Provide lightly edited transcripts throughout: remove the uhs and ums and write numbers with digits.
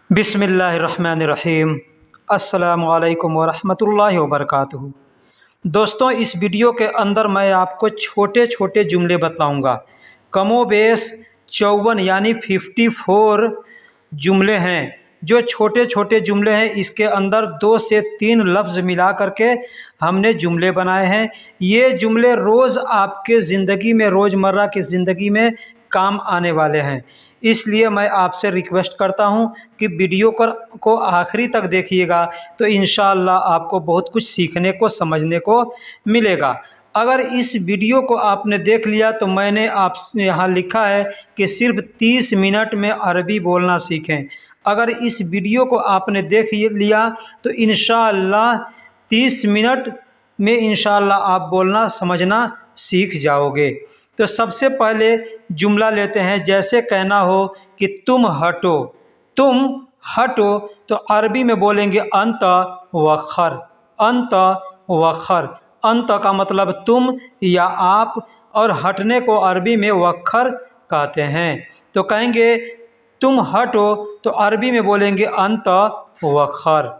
बिस्मिल्लाहिर्रहमानिर्रहीम। अस्सलामुअलैकुम वरहमतुल्लाहि वबरकातुहू। दोस्तों, इस वीडियो के अंदर मैं आपको छोटे छोटे जुमले बतलाऊँगा। कमोबेश 54 यानी 54 जुमले हैं। जो छोटे छोटे जुमले हैं, इसके अंदर 2 से 3 लफ्ज़ मिला करके हमने जुमले बनाए हैं। ये जुमले रोज़ आपके ज़िंदगी में, रोज़मर्रा की ज़िंदगी में काम आने वाले हैं। इसलिए मैं आपसे रिक्वेस्ट करता हूं कि वीडियो को आखिरी तक देखिएगा, तो इंशाअल्लाह आपको बहुत कुछ सीखने को, समझने को मिलेगा। अगर इस वीडियो को आपने देख लिया तो मैंने आप यहाँ लिखा है कि सिर्फ 30 मिनट में अरबी बोलना सीखें। अगर इस वीडियो को आपने देख लिया तो इंशाअल्लाह 30 मिनट में इंशाअल्लाह आप बोलना, समझना सीख जाओगे। तो सबसे पहले जुमला लेते हैं। जैसे कहना हो कि तुम हटो, तुम हटो, तो अरबी में बोलेंगे अंत वखर, अंत वखर। अंत का मतलब तुम या आप, और हटने को अरबी में वखर कहते हैं। तो कहेंगे तुम हटो, तो अरबी में बोलेंगे अंत वखर।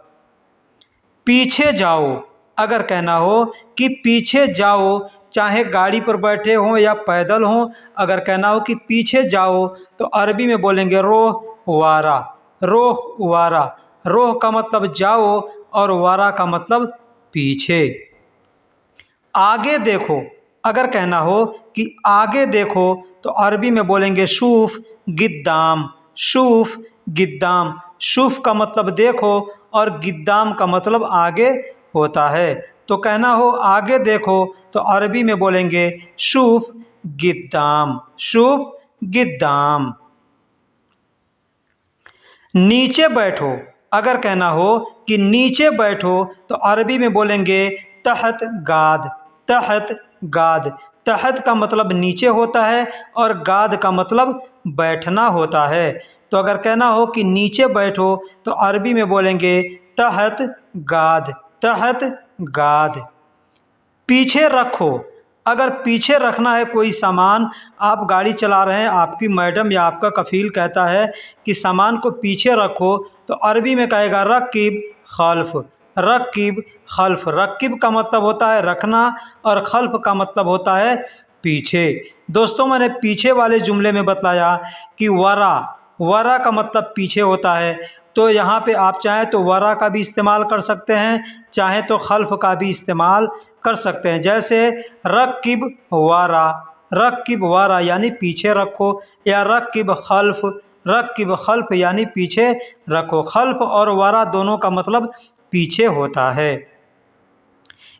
पीछे जाओ, अगर कहना हो कि पीछे जाओ, चाहे गाड़ी पर बैठे हों या पैदल हों, अगर कहना हो कि पीछे जाओ तो अरबी में बोलेंगे रोह वारा, रोह वारा। रोह का मतलब जाओ और वारा का मतलब पीछे। आगे देखो, अगर कहना हो कि आगे देखो तो अरबी में बोलेंगे शूफ गिद्दाम, शूफ गिद्दाम। शूफ का मतलब देखो और गिद्दाम का मतलब आगे होता है। तो कहना हो आगे देखो तो अरबी में बोलेंगे शूफ गिद्दाम, शूफ गिद्दाम। नीचे बैठो, अगर कहना हो कि नीचे बैठो तो अरबी में बोलेंगे तहत गाद, तहत गाद। तहत का मतलब नीचे होता है और गाद का मतलब बैठना होता है। तो अगर कहना हो कि नीचे बैठो तो अरबी में बोलेंगे तहत गाद, तहत गाद। पीछे रखो, अगर पीछे रखना है कोई सामान, आप गाड़ी चला रहे हैं, आपकी मैडम या आपका कफील कहता है कि सामान को पीछे रखो, तो अरबी में कहेगा रकीब खल्फ, रकीब खल्फ। रकीब का मतलब होता है रखना और खल्फ का मतलब होता है पीछे। दोस्तों, मैंने पीछे वाले जुमले में बतलाया कि वरा, वरा का मतलब पीछे होता है। तो यहाँ पे आप चाहें तो वरा का भी इस्तेमाल कर सकते हैं, चाहें तो खल्फ का भी इस्तेमाल कर सकते हैं। जैसे रकीब वारा, रकीब वारा यानी पीछे रखो, या रकीब खल्फ, रकीब खल्फ यानी पीछे रखो। खल्फ और वारा दोनों का मतलब पीछे होता है।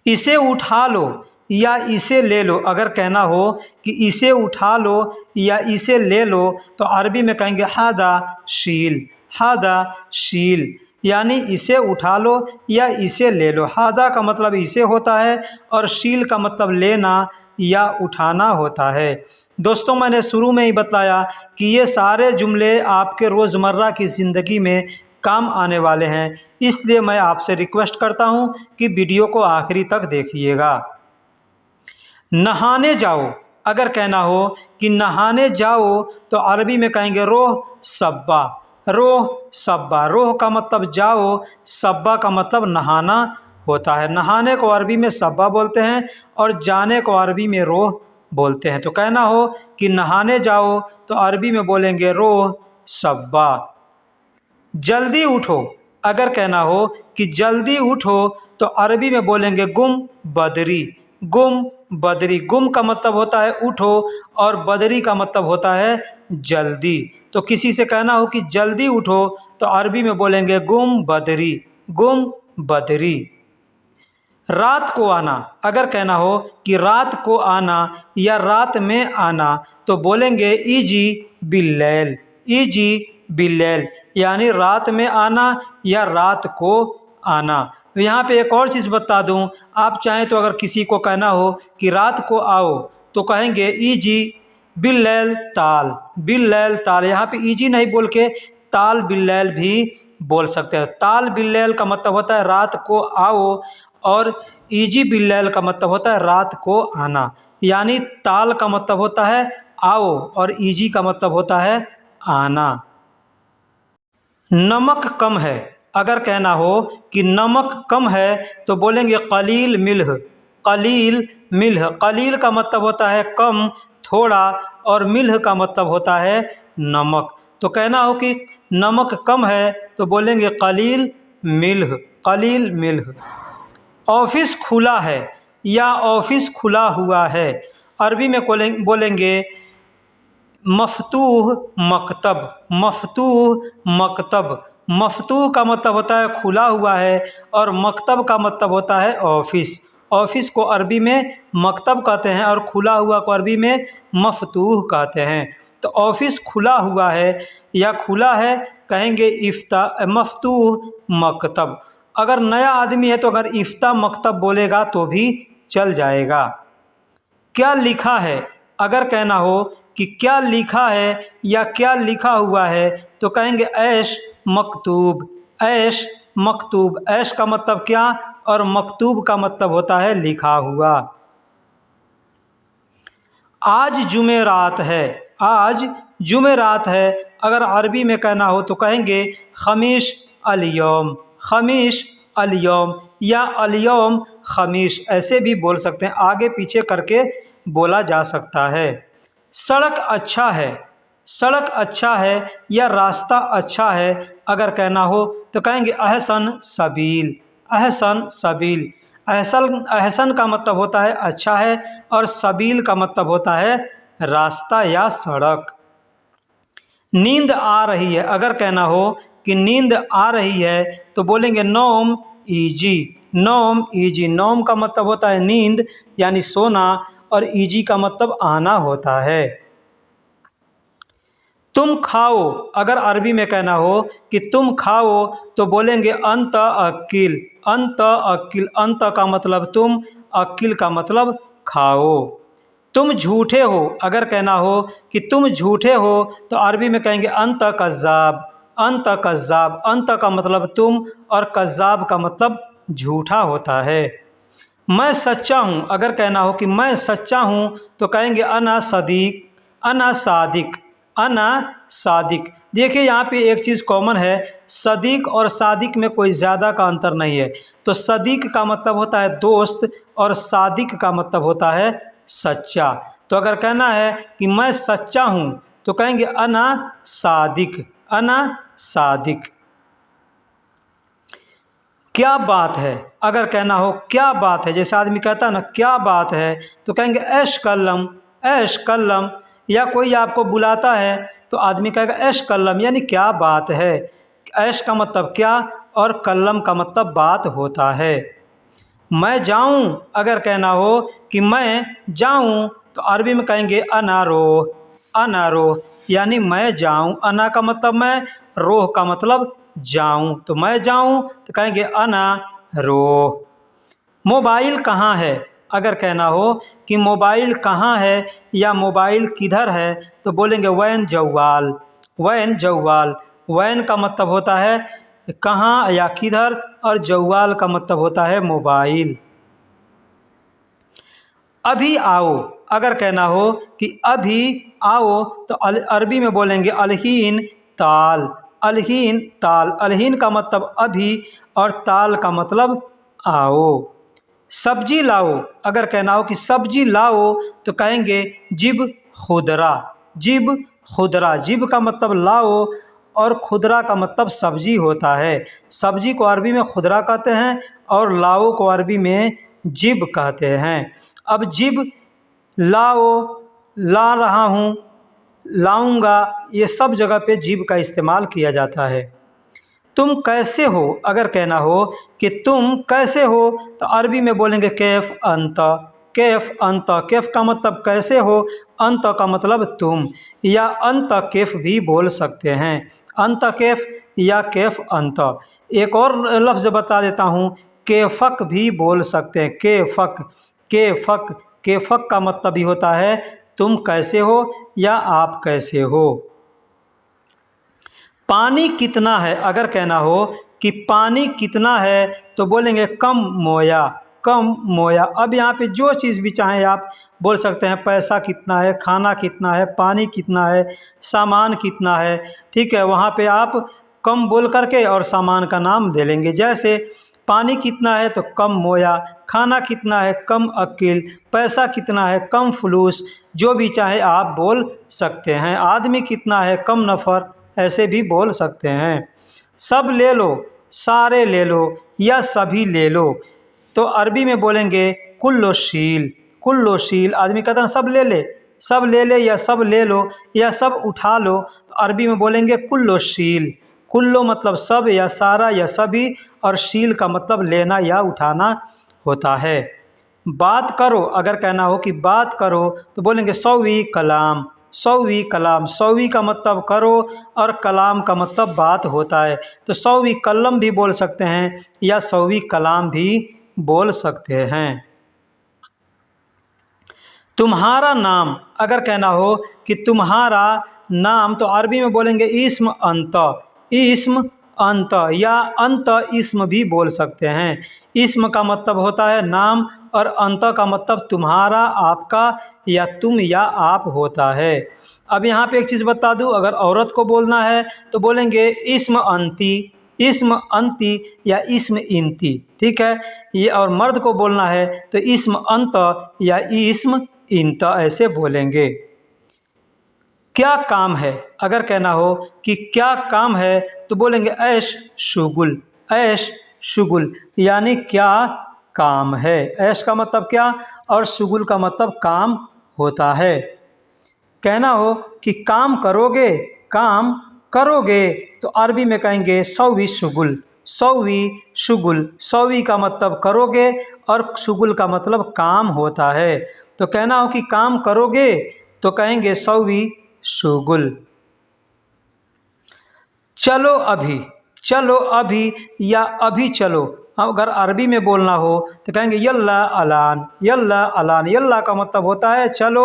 इसे उठा लो या इसे ले लो, अगर कहना हो कि इसे उठा लो या इसे ले लो तो अरबी में कहेंगे हादा शील, हादा शील, यानी इसे उठा लो या इसे ले लो। हादा का मतलब इसे होता है और शील का मतलब लेना या उठाना होता है। दोस्तों, मैंने शुरू में ही बताया कि ये सारे जुमले आपके रोज़मर्रा की ज़िंदगी में काम आने वाले हैं। इसलिए मैं आपसे रिक्वेस्ट करता हूं कि वीडियो को आखिरी तक देखिएगा। नहाने जाओ, अगर कहना हो कि नहाने जाओ तो अरबी में कहेंगे रोह सब्बा, रोह सब्बा। रोह का मतलब जाओ, सब्बा का मतलब नहाना होता है। नहाने को अरबी में सब्बा बोलते हैं और जाने को अरबी में रोह बोलते हैं। तो कहना हो कि नहाने जाओ तो अरबी में बोलेंगे रोह सब्बा। जल्दी उठो, अगर कहना हो कि जल्दी उठो तो अरबी में बोलेंगे गुम बदरी, गुम बदरी। गुम का मतलब होता है उठो और बदरी का मतलब होता है जल्दी। तो किसी से कहना हो कि जल्दी उठो तो अरबी में बोलेंगे गुम बदरी, गुम बदरी। रात को आना, अगर कहना हो कि रात को आना या रात में आना तो बोलेंगे इजी बिल्लैल, इजी बिल्लैल, यानी रात में आना या रात को आना। तो यहाँ पे एक और चीज़ बता दूँ, आप चाहें तो अगर किसी को कहना हो कि रात को आओ तो कहेंगे इजी बिल्लैल ताल, बिल्लैल ताल। यहाँ पे इजी नहीं बोल के ताल बिल्लैल भी बोल सकते हैं। ताल बिल्लैल का मतलब होता है रात को आओ और इजी बिल्लैल का मतलब होता है रात को आना। यानी ताल का मतलब होता है आओ और इजी का मतलब होता है आना। नमक कम है, अगर कहना हो कि नमक कम है तो बोलेंगे कलील मिल्ह। कलील मिल्ह, कलील का मतलब होता है कम, थोड़ा, और मिल्ह का मतलब होता है नमक। तो कहना हो कि नमक कम है तो बोलेंगे कलील मिल्ह, कलील मिल्ह। ऑफिस खुला है या ऑफिस खुला हुआ है, अरबी में बोलेंगे मफतूह मकतब, मफतूह मकतब। मफतूह का मतलब होता है खुला हुआ है और मकतब का मतलब होता है ऑफिस। ऑफिस को अरबी में मकतब कहते हैं और खुला हुआ को अरबी में मफतूह कहते हैं। तो ऑफिस खुला हुआ है या खुला है कहेंगे इफ्ता मफतूह मकतब। अगर नया आदमी है तो अगर इफ्ता मकतब बोलेगा तो भी चल जाएगा। क्या लिखा है, अगर कहना हो कि क्या लिखा है या क्या लिखा हुआ है तो कहेंगे ऐश मकतूब, ऐश मकतूब। ऐश का मतलब क्या और मकतूब का मतलब होता है लिखा हुआ। आज जुमेरात है, आज जुमेरात है, अगर अरबी में कहना हो तो कहेंगे खमीश अल-यौम, खमीश अल-यौम या अल-यौम खमीश, ऐसे भी बोल सकते हैं, आगे पीछे करके बोला जा सकता है। सड़क अच्छा है, सड़क अच्छा है या रास्ता अच्छा है, अगर कहना हो तो कहेंगे अहसन सबील, अहसन सबील। अहसन, अहसन का मतलब होता है अच्छा है और सबील का मतलब होता है रास्ता या सड़क। नींद आ रही है, अगर कहना हो कि नींद आ रही है तो बोलेंगे नौम ईजी, नौम ईजी। नौम का मतलब होता है नींद यानी सोना और ईजी का मतलब आना होता है। तुम खाओ, अगर अरबी में कहना हो कि तुम खाओ तो बोलेंगे अंत अकिल, अंत अकिल। अंत का मतलब तुम, अकिल का मतलब खाओ। तुम झूठे हो, अगर कहना हो कि तुम झूठे हो तो अरबी में कहेंगे अंत कज़्ज़ाब, अंत कज़्ज़ाब। अंत का मतलब तुम और कज़्ज़ाब का मतलब झूठा होता है। मैं सच्चा हूँ, अगर कहना हो कि मैं सच्चा हूँ तो कहेंगे अना सदीक, अना सादिक, अना सादिक। देखिए यहाँ पे एक चीज़ कॉमन है, सदीक और सादिक में कोई ज़्यादा का अंतर नहीं है। तो सदीक का मतलब होता है दोस्त और सादिक का मतलब होता है सच्चा। तो अगर कहना है कि मैं सच्चा हूँ तो कहेंगे अना सादिक, अना सादिक। क्या बात है, अगर कहना हो क्या बात है, जैसे आदमी कहता है ना क्या बात है तो कहेंगे ऐश कल्लम, ऐश कल्लम। या कोई आपको बुलाता है तो आदमी कहेगा ऐश कल्लम यानी क्या बात है। ऐश का मतलब क्या और कल्लम का मतलब बात होता है। मैं जाऊं, अगर कहना हो कि मैं जाऊं तो अरबी में कहेंगे अना रोह, अना रोह यानी मैं जाऊं। अना का मतलब मैं, रोह का मतलब जाऊं। तो मैं जाऊं तो कहेंगे अना रोह। मोबाइल कहाँ है, अगर कहना हो कि मोबाइल कहाँ है या मोबाइल किधर है तो बोलेंगे वैन जवाल, वैन जवाल। वैन का मतलब होता है कहाँ या किधर और जवाल का मतलब होता है मोबाइल। अभी आओ, अगर कहना हो कि अभी आओ तो अरबी में बोलेंगे अलहीन ताल, अलहीन ताल। अलहीन का मतलब अभी और ताल का मतलब आओ। सब्जी लाओ, अगर कहना हो कि सब्जी लाओ तो कहेंगे जिब खुदरा, जिब खुदरा। जिब का मतलब लाओ और खुदरा का मतलब सब्जी होता है। सब्जी को अरबी में खुदरा कहते हैं और लाओ को अरबी में जिब कहते हैं। अब जिब, लाओ, ला रहा हूँ, लाऊंगा, ये सब जगह पे जिब का इस्तेमाल किया जाता है। तुम कैसे हो, अगर कहना हो कि तुम कैसे हो तो अरबी में बोलेंगे कैफ अंत, कैफ अंत। कैफ का मतलब कैसे हो, अंत का मतलब तुम, या अंत कैफ भी बोल सकते हैं। अंत कैफ या कैफ अंत। एक और लफ्ज़ बता देता हूँ, केफक भी बोल सकते हैं। केफक, केफक, केफक का मतलब भी होता है तुम कैसे हो या आप कैसे हो। पानी कितना है, अगर कहना हो कि पानी कितना है तो बोलेंगे कम मोया, कम मोया। अब यहाँ पे जो चीज़ भी चाहें आप बोल सकते हैं। पैसा कितना है, खाना कितना है, पानी कितना है, सामान कितना है, ठीक है। वहाँ पे आप कम बोल करके और सामान का नाम दे लेंगे। जैसे पानी कितना है तो कम मोया, खाना कितना है कम अकिल, पैसा कितना है कम फलूस, जो भी चाहे आप बोल सकते हैं। आदमी कितना है कम नफ़र, ऐसे भी बोल सकते हैं। सब ले लो, सारे ले लो या सभी ले लो, तो अरबी में बोलेंगे कुल्लोशील। कुल्लोशील, आदमी कहता है सब ले ले, सब ले ले या सब ले लो या सब उठा लो, तो अरबी में बोलेंगे कुल्लोशील। कुल्लो मतलब सब या सारा या सभी, और शील का मतलब लेना या उठाना होता है। बात करो, अगर कहना हो कि बात करो तो बोलेंगे सौवी कलाम। सौवी कलाम, सौवी का मतलब करो और कलाम का मतलब बात होता है, तो सौवी कलम भी बोल सकते हैं या सौवी कलाम भी बोल सकते हैं। तुम्हारा नाम, अगर कहना हो कि तुम्हारा नाम, तो अरबी में बोलेंगे इस्म अंत। इस्म अंत या अंत इस्म भी बोल सकते हैं। इस्म का मतलब होता है नाम और अंत का मतलब तुम्हारा, आपका या तुम या आप होता है। अब यहाँ पे एक चीज़ बता दूँ, अगर औरत को बोलना है तो बोलेंगे इस्म अंती, इस्म अंती या इस्म इंती, ठीक है। ये और मर्द को बोलना है तो इस्म अंत या इस्म इंत, ऐसे बोलेंगे। क्या काम है, अगर कहना हो कि क्या काम है तो बोलेंगे ऐश शुगुल। ऐश शुगुल यानी क्या काम है। ऐश का मतलब क्या और शुगुल का मतलब काम होता है। कहना हो कि काम करोगे, काम करोगे, तो अरबी में कहेंगे सौवी शुगुल। सौवी शुगुल, सौवी का मतलब करोगे और शुगुल का मतलब काम होता है। तो कहना हो कि काम करोगे तो कहेंगे सौवी शुगुल। चलो अभी, चलो अभी या अभी चलो, अगर अरबी में बोलना हो तो कहेंगे यल्ला अलान। यल्ला अलान, यल्ला का मतलब होता है चलो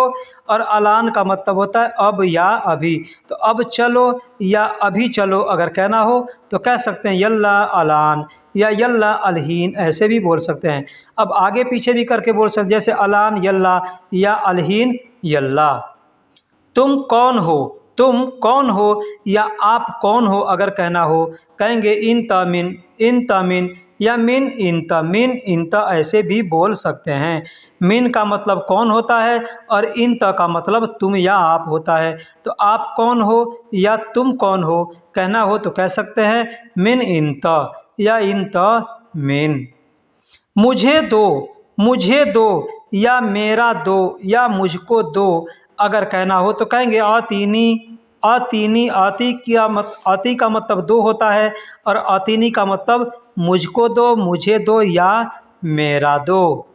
और अलान का मतलब होता है अब या अभी। तो अब चलो या अभी चलो अगर कहना हो तो कह सकते हैं यल्ला अलान या यल्ला अलहीन, ऐसे भी बोल सकते हैं। अब आगे पीछे भी करके बोल सकते, जैसे अलान यल्ला या अलहीन यल्ला। तुम कौन हो, तुम कौन हो या आप कौन हो अगर कहना हो कहेंगे इन तमिन, इन तमिन या मिन इंता, मिन इंता, ऐसे भी बोल सकते हैं। मिन का मतलब कौन होता है और इंता का मतलब तुम या आप होता है। तो आप कौन हो या तुम कौन हो कहना हो तो कह सकते हैं मिन इंता या इंता मिन। मुझे दो, मुझे दो या मेरा दो या मुझको दो अगर कहना हो तो कहेंगे आतीनी। आतीनी, आती का मतलब दो होता है और आतीनी का मतलब मुझको दो, मुझे दो या मेरा दो।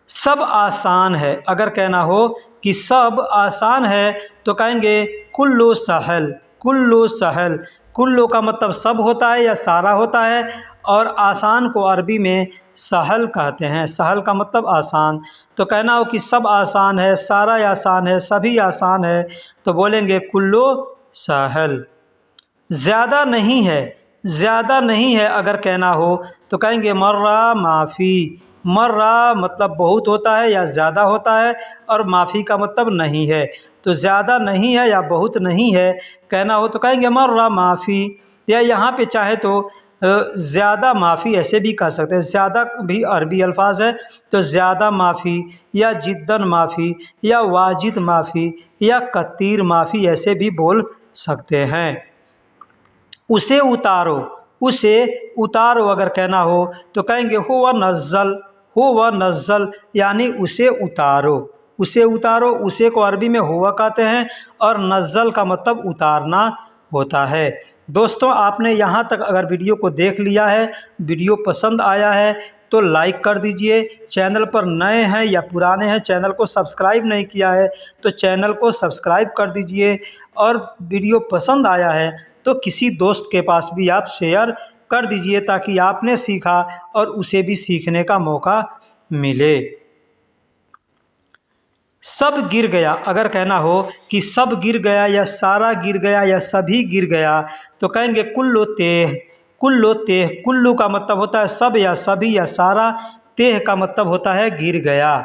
सब आसान है, अगर कहना हो कि सब आसान है तो कहेंगे कुल्लू सहल। कुल्लू सहल, कुल्लू का मतलब सब होता है या सारा होता है, और आसान को अरबी में सहल कहते हैं। सहल का मतलब आसान। तो कहना हो कि सब आसान है, सारा आसान है, सभी आसान है, तो बोलेंगे कुल्लू सहल। ज़्यादा नहीं है, ज़्यादा नहीं है अगर कहना हो तो कहेंगे मर्रा माफ़ी। मर्रा मतलब बहुत होता है या ज़्यादा होता है, और माफ़ी का मतलब नहीं है। तो ज़्यादा नहीं है या बहुत नहीं है कहना हो तो कहेंगे मर्रा माफ़ी, या यहाँ पे चाहे तो ज़्यादा माफ़ी ऐसे भी कह सकते हैं। ज़्यादा भी अरबी अल्फाज है, तो ज़्यादा माफ़ी या जिद्दन माफ़ी या वाजिद माफ़ी या कतीर माफ़ी ऐसे भी बोल सकते हैं। उसे उतारो, उसे उतारो अगर कहना हो तो कहेंगे हुवा नज़्ज़ल। हुवा नज़्ज़ल यानी उसे उतारो। उसे उतारो, उसे को अरबी में हुआ कहते हैं और नज़्ज़ल का मतलब उतारना होता है। दोस्तों, आपने यहाँ तक अगर वीडियो को देख लिया है, वीडियो पसंद आया है तो लाइक कर दीजिए। चैनल पर नए हैं या पुराने हैं, चैनल को सब्सक्राइब नहीं किया है तो चैनल को सब्सक्राइब कर दीजिए, और वीडियो पसंद आया है तो किसी दोस्त के पास भी आप शेयर कर दीजिए ताकि आपने सीखा और उसे भी सीखने का मौका मिले। सब गिर गया, अगर कहना हो कि सब गिर गया या सारा गिर गया या सभी गिर गया तो कहेंगे कुल्लो तेह। कुल्लो तेह, कुल्लू का मतलब होता है सब या सभी या सारा, तेह का मतलब होता है गिर गया।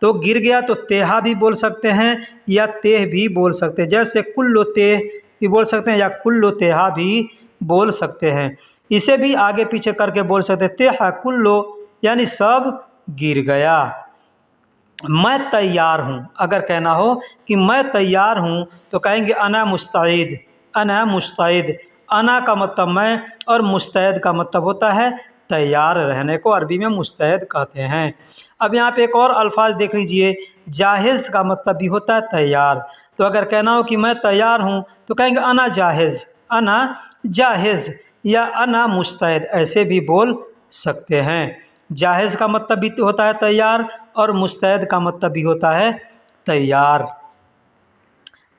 तो गिर गया तो तेहा भी बोल सकते हैं या तेह भी बोल सकते हैं। जैसे कुल्लो तेह भी बोल सकते हैं या कुल्लो तेहा भी बोल सकते हैं। इसे भी आगे पीछे करके बोल सकते हैं, तेहा कुल्लो यानी सब गिर गया। मैं तैयार हूँ, अगर कहना हो कि मैं तैयार हूँ तो कहेंगे अना मुस्तैद। अना मुस्तैद, अना का मतलब मैं और मुस्तैद का मतलब होता है तैयार रहने को, अरबी में मुस्तैद कहते हैं। अब यहाँ पे एक और अल्फाज देख लीजिए, जाहिज़ का मतलब भी होता है तैयार। तो अगर कहना हो कि मैं तैयार हूँ तो कहेंगे अना जाहिज़, अना जाहिज़ या अना मुस्तैद, ऐसे भी बोल सकते हैं। जाहिज़ का मतलब भी होता है तैयार और मुस्तैद का मतलब भी होता है तैयार।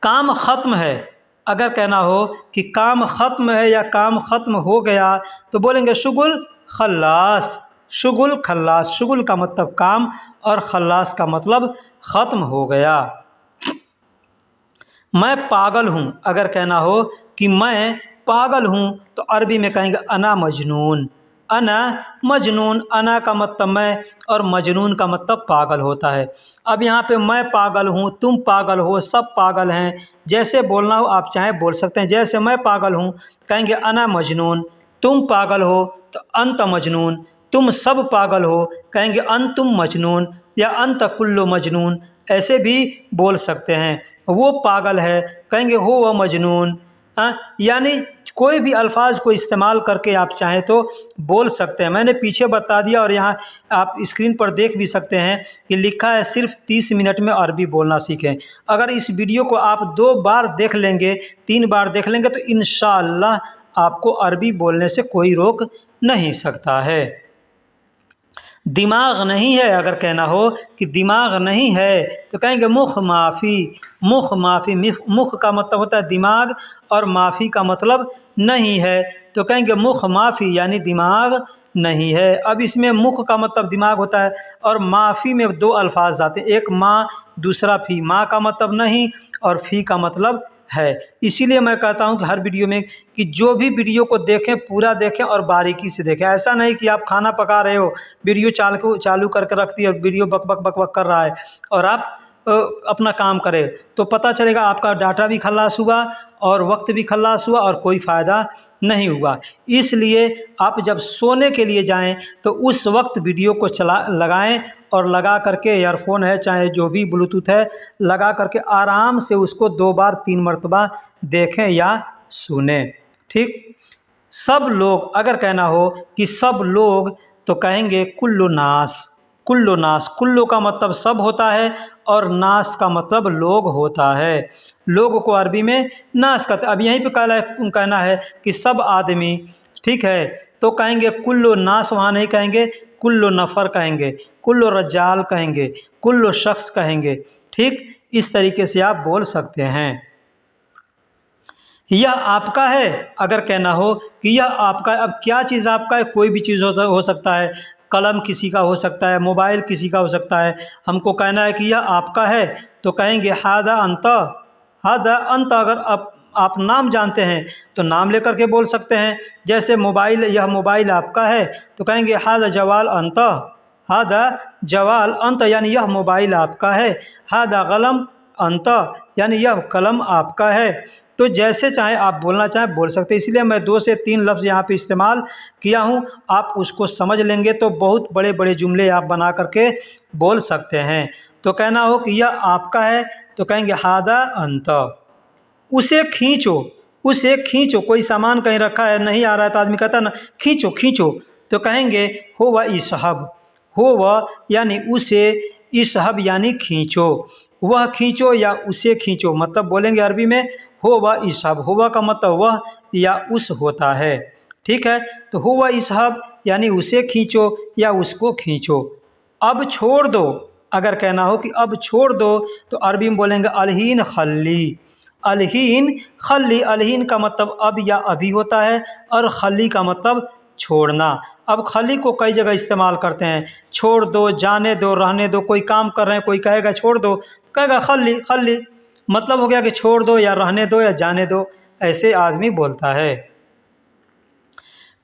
काम ख़त्म है, अगर कहना हो कि काम ख़त्म है या काम ख़त्म हो गया तो बोलेंगे शुगुल खल्लास। शुगुल खल्लास, शुगुल का मतलब काम और खल्लास का मतलब ख़त्म हो गया। मैं पागल हूँ, अगर कहना हो कि मैं पागल हूँ तो अरबी में कहेंगे अना मजनून। अना मजनून, अना का मतलब मैं और मजनून का मतलब पागल होता है। अब यहाँ पे मैं पागल हूँ, तुम पागल हो, सब पागल हैं, जैसे बोलना हो आप चाहे बोल सकते हैं। जैसे मैं पागल हूँ कहेंगे अना मजनून, तुम पागल हो तो अंत मजनून, तुम सब पागल हो कहेंगे अंतुम मजनून या अंत कुल्लो मजनून, ऐसे भी बोल सकते हैं। वो पागल है कहेंगे हो वह मजनून। यानी कोई भी अल्फाज को इस्तेमाल करके आप चाहें तो बोल सकते हैं। मैंने पीछे बता दिया और यहाँ आप स्क्रीन पर देख भी सकते हैं कि लिखा है सिर्फ 30 मिनट में अरबी बोलना सीखें। अगर इस वीडियो को आप 2 बार देख लेंगे, 3 बार देख लेंगे तो इंशाअल्लाह आपको अरबी बोलने से कोई रोक नहीं सकता है। दिमाग नहीं है, अगर कहना हो कि दिमाग नहीं है तो कहेंगे मुख माफ़ी। मुख माफ़ी, मुख का मतलब होता है दिमाग और माफ़ी का मतलब नहीं है, तो कहेंगे मुख माफ़ी यानी दिमाग नहीं है। अब इसमें मुख का मतलब दिमाग होता है और माफ़ी में 2 अल्फाज आते हैं, एक माँ दूसरा फ़ी। माँ का मतलब नहीं और फ़ी का मतलब है। इसीलिए मैं कहता हूं कि हर वीडियो में कि जो भी वीडियो को देखें पूरा देखें और बारीकी से देखें। ऐसा नहीं कि आप खाना पका रहे हो, वीडियो चालू करके रख दिया, वीडियो बक बक बक बक कर रहा है और आप अपना काम करें तो पता चलेगा आपका डाटा भी खल्लास हुआ और वक्त भी खल्लास हुआ और कोई फ़ायदा नहीं हुआ। इसलिए आप जब सोने के लिए जाएं तो उस वक्त वीडियो को लगाएं और लगा करके, ईयरफोन है चाहे जो भी ब्लूटूथ है, लगा करके आराम से उसको 2 बार 3 मरतबा देखें या सुने। ठीक। सब लोग, अगर कहना हो कि सब लोग तो कहेंगे कुल्लु नास। कुल्लु नास, कुल्लु का मतलब सब होता है और नास का मतलब लोग होता है। लोग को अरबी में नास कहते हैं। अब यहीं पे कहना है कि सब आदमी, ठीक है, तो कहेंगे कुल्लु नास, वहाँ नहीं कहेंगे, कुल्लु नफ़र कहेंगे, कुल्लु रजाल कहेंगे, कुल्लु शख्स कहेंगे। ठीक, इस तरीके से आप बोल सकते हैं। यह आपका है, अगर कहना हो कि यह आपका है। अब क्या चीज़ आपका है? कोई भी चीज़ हो सकता है, कलम किसी का हो सकता है, मोबाइल किसी का हो सकता है। हमको कहना है कि यह आपका है तो कहेंगे हादा अंत। हादा अंत, अगर आप नाम जानते हैं तो नाम लेकर के बोल सकते हैं। जैसे मोबाइल, यह मोबाइल आपका है तो कहेंगे हादा जवाल अंत। हादा जवाल अंत यानी यह मोबाइल आपका है। हादा कलम अंत यानी यह कलम आपका है। तो जैसे चाहे आप बोलना चाहें बोल सकते हैं। इसलिए मैं 2 से 3 लफ्ज़ यहाँ पे इस्तेमाल किया हूँ, आप उसको समझ लेंगे तो बहुत बड़े बड़े जुमले आप बना करके बोल सकते हैं। तो कहना हो कि यह आपका है तो कहेंगे हादा अंत। उसे खींचो, उसे खींचो, कोई सामान कहीं रखा है नहीं आ रहा है तो आदमी कहता है ना खींचो खींचो, तो कहेंगे हो वह इसहब। हो वह यानी उसे, इसहब यानी खींचो। वह खींचो या उसे खींचो, मतलब बोलेंगे अरबी में हो वह इसहब। हो वह का मतलब वह या उस होता है। ठीक है, तो हो वह इसहब यानी उसे खींचो या उसको खींचो। अब छोड़ दो, अगर कहना हो कि अब छोड़ दो तो अरबी में बोलेंगे अलहीन खल्ली। अलहीन खल्ली, अलहीन का मतलब अब या अभी होता है और खल्ली का मतलब छोड़ना। अब खली को कई जगह इस्तेमाल करते हैं, छोड़ दो, जाने दो, रहने दो। कोई काम कर रहे हैं, कोई कहेगा छोड़ दो तो कहेगा खल्ली खल्ली, मतलब हो गया कि छोड़ दो या रहने दो या जाने दो, ऐसे आदमी बोलता है।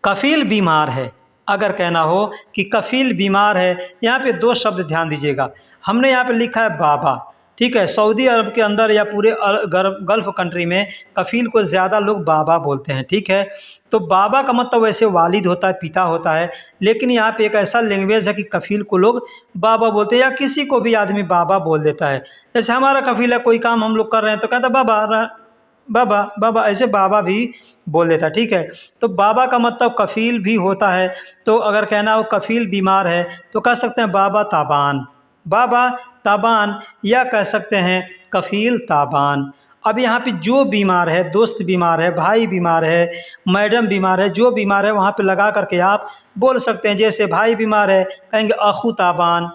कफील बीमार है, अगर कहना हो कि कफील बीमार है, यहाँ पे 2 शब्द ध्यान दीजिएगा। हमने यहाँ पे लिखा है बाबा, ठीक है, सऊदी अरब के अंदर या पूरे गल्फ़ कंट्री में कफ़ील को ज़्यादा लोग बाबा बोलते हैं। ठीक है, तो बाबा का मतलब वैसे वालिद होता है, पिता होता है, लेकिन यहाँ पे एक ऐसा लैंग्वेज है कि कफ़ील को लोग बाबा बोलते हैं या किसी को भी आदमी बाबा बोल देता है। जैसे हमारा कफ़ील है, कोई काम हम लोग कर रहे हैं तो कहता है बाबा बाबा बाबा, ऐसे बाबा भी बोल देता है। ठीक है, तो बाबा का मतलब कफ़ील भी होता है। तो अगर कहना हो कफ़ील बीमार है तो कह सकते हैं बाबा ताबान, बाबा ताबान, या कह सकते हैं कफ़ील ताबान। अब यहाँ पे जो बीमार है, दोस्त बीमार है, भाई बीमार है, मैडम बीमार है, जो बीमार है वहाँ पे लगा करके आप बोल सकते हैं। जैसे भाई बीमार है कहेंगे अखू ताबान,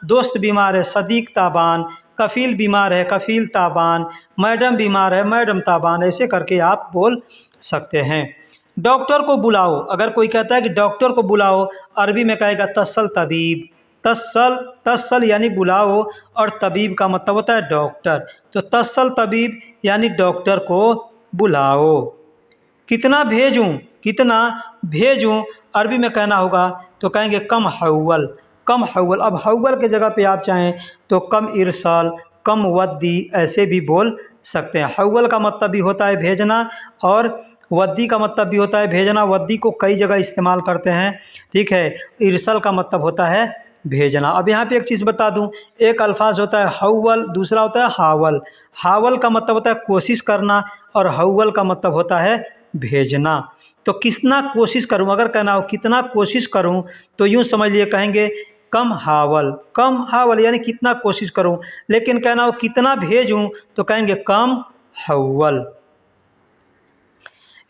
दोस्त बीमार है सदीक ताबान, कफ़ील बीमार है कफ़ील ताबान, मैडम बीमार है मैडम ताबान, ऐसे करके आप बोल सकते हैं। डॉक्टर को बुलाओ, अगर कोई कहता है कि डॉक्टर को बुलाओ, अरबी में कहेगा तस्सल तबीब, तस्सल तस्सल यानी बुलाओ, और तबीब का मतलब होता है डॉक्टर। तो तस्सल तबीब यानी डॉक्टर को बुलाओ। कितना भेजूं, कितना भेजूं, अरबी में कहना होगा तो कहेंगे कम हव्वल, कम हव्वल। अब हव्वल के जगह पे आप चाहें तो कम इरसाल, कम वद्दी, ऐसे भी बोल सकते हैं। हव्वल का मतलब भी होता है भेजना, और वद्दी का मतलब भी होता है भेजना। वद्दी को कई जगह इस्तेमाल करते हैं। ठीक है, इरसाल का मतलब होता है भेजना। अब यहाँ पे एक चीज़ बता दूं, एक अल्फाज होता है हव्वल, दूसरा होता है हावल। हावल का मतलब होता है कोशिश करना, और हव्वल का मतलब होता है भेजना। तो कितना कोशिश करूं, अगर कहना हो कितना कोशिश करूं तो यूं समझ लिए कहेंगे कम हावल, कम हावल यानी कितना कोशिश करूं। लेकिन कहना हो कितना भेजूं तो कहेंगे कम हव्वल।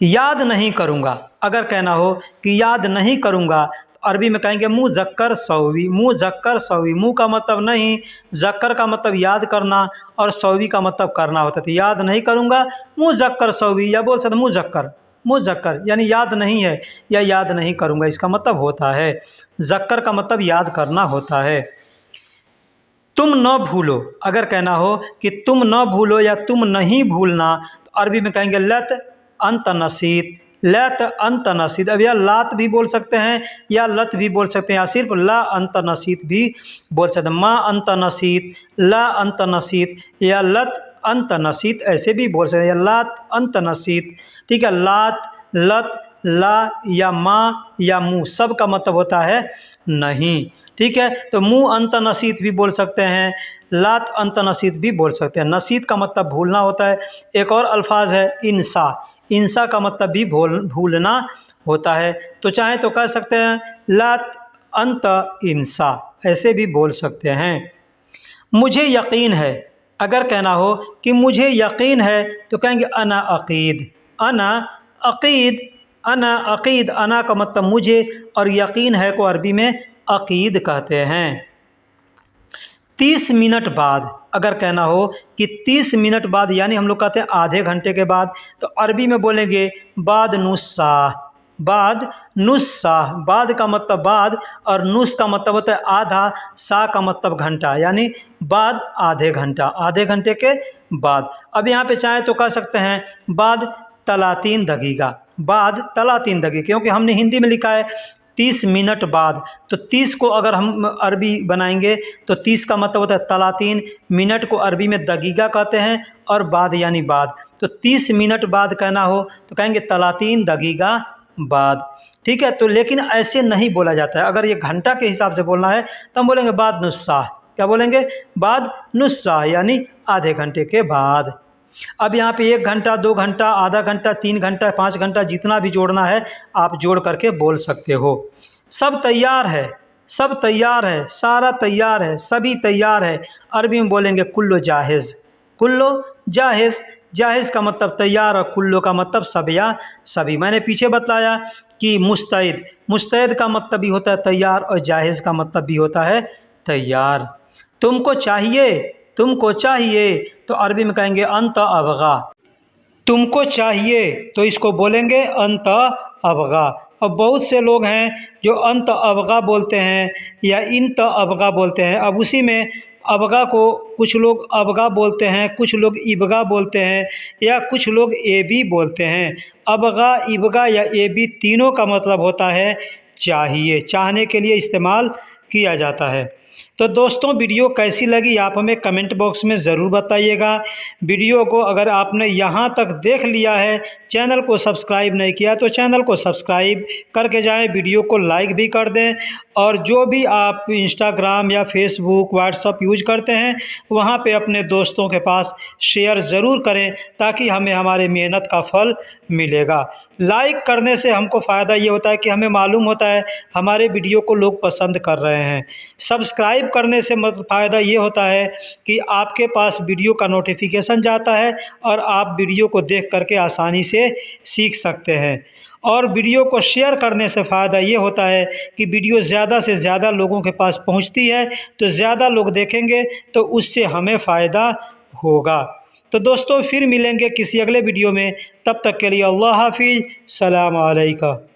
याद नहीं करूंगा, अगर कहना हो कि याद नहीं करूंगा तो अरबी में कहेंगे मुज़क्कर सौवी, मुज़क्कर सौवी। मुँह का मतलब नहीं, ज़क्कर का मतलब याद करना, और सौवी का मतलब करना होता है। तो याद नहीं करूंगा मुज़क्कर सौवी, या बोल सकते मुज़क्कर, मुज़क्कर यानी याद नहीं है या याद नहीं करूंगा, इसका मतलब होता है। ज़क्कर का मतलब याद करना होता है। तुम न भूलो, अगर कहना हो कि तुम न भूलो या तुम नहीं भूलना तो अरबी में कहेंगे लत अंत नसीत, लत अंत नसीत। अब यह लात भी बोल सकते हैं या लत भी बोल सकते हैं, या सिर्फ ला अंत नसीत भी बोल सकते हैं। माँ अंत नसीत, ला अंत नसीत, या लत अंत नसीत, ऐसे भी बोल सकते हैं, या लात अंत नसीत। ठीक है, लात, लत, ला या माँ या मुँह, सब का मतलब होता है नहीं। ठीक है, तो मुँह अंत नसीत भी बोल सकते हैं, लात अंत नसीत भी बोल सकते हैं। नसीत का मतलब भूलना होता है। एक और अल्फाज है इंसा, इंसा का मतलब भी भूलना होता है। तो चाहे तो कह सकते हैं लात अंत इंसा, ऐसे भी बोल सकते हैं। मुझे यकीन है, अगर कहना हो कि मुझे यकीन है तो कहेंगे अना अकीद, अना अकीद, अना अकीद। अना का मतलब मुझे, और यकीन है को अरबी में अकीद कहते हैं। 30 मिनट बाद, अगर कहना हो कि 30 मिनट बाद यानी हम लोग कहते हैं आधे घंटे के बाद, तो अरबी में बोलेंगे बाद नुस्सा, बाद नुस्सा। बाद का मतलब बाद, और नुस का मतलब होता है आधा, सा का मतलब घंटा, यानी बाद आधे घंटा, आधे घंटे के बाद। अब यहाँ पे चाहे तो कह सकते हैं बाद 30 दगीगा, बाद 30 दगीगा, क्योंकि हमने हिंदी में लिखा है 30 मिनट बाद। तो 30 को अगर हम अरबी बनाएंगे तो 30 का मतलब होता है 30, मिनट को अरबी में दगीगा कहते हैं, और बाद यानी बाद। तो 30 मिनट बाद कहना हो तो कहेंगे 30 दगीगा बाद। ठीक है, तो लेकिन ऐसे नहीं बोला जाता है। अगर ये घंटा के हिसाब से बोलना है तो हम बोलेंगे बाद नुस्सा। क्या बोलेंगे? बाद नुस्सा, यानी आधे घंटे के बाद। अब यहाँ पे 1 घंटा, 2 घंटा, आधा घंटा, 3 घंटा, 5 घंटा, जितना भी जोड़ना है आप जोड़ करके बोल सकते हो। सब तैयार है, सब तैयार है, सारा तैयार है, सभी तैयार है। अरबी में बोलेंगे कुल्लो जाहिज़, कुल्लो जाहिज़। जाहिज़ का मतलब तैयार, और कुल्लो का मतलब सब या सभी। मैंने पीछे बताया कि मुस्तैद, मुस्तैद का मतलब भी होता है तैयार, और जाहिज़ का मतलब भी होता है तैयार। तुमको चाहिए, तुमको चाहिए तो अरबी में कहेंगे अंत अबगा। तुमको चाहिए तो इसको बोलेंगे अंत अबगा। अब बहुत से लोग हैं जो अंत अबगा बोलते हैं या इंत अबगा बोलते हैं। अब उसी में अबगा को कुछ लोग अबगा बोलते हैं, कुछ लोग इबगा बोलते हैं, या कुछ लोग ए बी बोलते हैं। अबगा, इबगा या ए बी तीनों का मतलब होता है चाहिए, चाहने के लिए इस्तेमाल किया जाता है। तो दोस्तों वीडियो कैसी लगी आप हमें कमेंट बॉक्स में ज़रूर बताइएगा। वीडियो को अगर आपने यहाँ तक देख लिया है, चैनल को सब्सक्राइब नहीं किया तो चैनल को सब्सक्राइब करके जाएं, वीडियो को लाइक भी कर दें। और जो भी आप इंस्टाग्राम या फेसबुक व्हाट्सअप यूज करते हैं वहाँ पे अपने दोस्तों के पास शेयर ज़रूर करें, ताकि हमें हमारे मेहनत का फल मिलेगा। लाइक करने से हमको फ़ायदा ये होता है कि हमें मालूम होता है हमारे वीडियो को लोग पसंद कर रहे हैं। सब्सक्राइब करने से मतलब फ़ायदा ये होता है कि आपके पास वीडियो का नोटिफिकेशन जाता है और आप वीडियो को देख करके आसानी से सीख सकते हैं। और वीडियो को शेयर करने से फ़ायदा ये होता है कि वीडियो ज़्यादा से ज़्यादा लोगों के पास पहुंचती है, तो ज़्यादा लोग देखेंगे तो उससे हमें फ़ायदा होगा। तो दोस्तों फिर मिलेंगे किसी अगले वीडियो में, तब तक के लिए अल्लाह हाफिज़, सलाम अलैकुम।